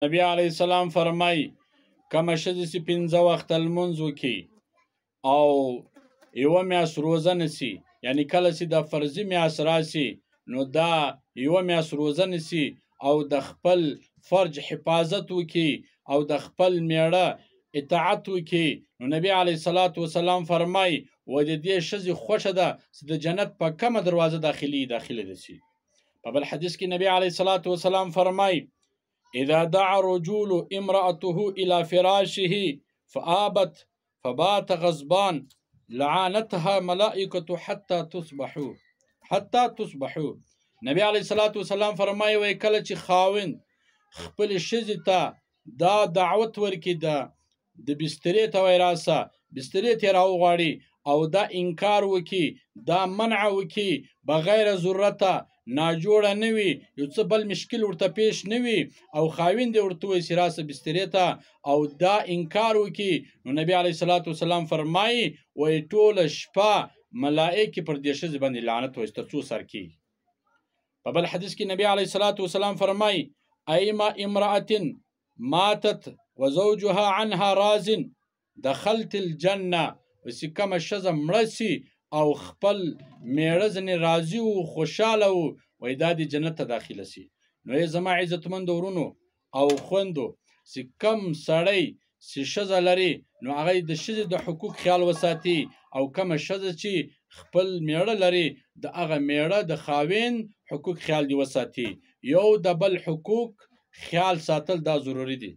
نبی علیه السلام فرمای کومه ښځه چې 5 وخته لمونځ وکړي او یوه میاشت روزه نیسي، یعنی کله چې د فرضي میاشت راشي نو دا یوه میاشت روزه نیسي او د خپل فرج حفاظت وکړي او د خپل میړه اطاعت وکړي، نو نبی علیه السلام فرمای و د دې ښځې خوښه ده چې د جنت په کومه دروازه داخله ده شي. په بل حدیث کې نبی علیه السلام فرمای اذا دعا الرجل امرأته الى فراشه فآبت فبات غضبان لعنتها ملائکة حتى تصبحوا. نبی علیه السلام فرمایي وای کله چې خاوند خپل ښځې ته دا دعوت ورکړي د بسترې ته وای راسه بسترې ته راوغواړي او دا انکار وکړي، دا منع وکړي بغیر ضرورته، ناجوړه نه وي، یو څه بل مشکل ورته پیش نه وي او خاوند یې ورته وایي چې راسه بسترې ته او دا انکار وکړي، نو نبی علیه السلام فرمایي وایي ټوله شپه ملائکې پر دې ښځې باندې لعنت وایي تر څو سر کېږي. په بل حدیث کې نبی علیه السلام فرمایي ایما امرأة ماتت وزوجها عنها راز دخلت الجنه. وسی کومه ښځه مړه سي او خپل میړه ځنې راضي و خوشحاله و وایي دا د جنت ته داخله سي. نو یې زما عزتمندو ورونو او خویندو چې کم سړی چې ښځه لري نو هغه د ښځې د حقوق خیال وساتي او کومه ښځه چې خپل میړه لري د هغه میړه د خاوند حقوق خیال دی وساتي. یو د بل حقوق خیال ساتل دا ضروري دي.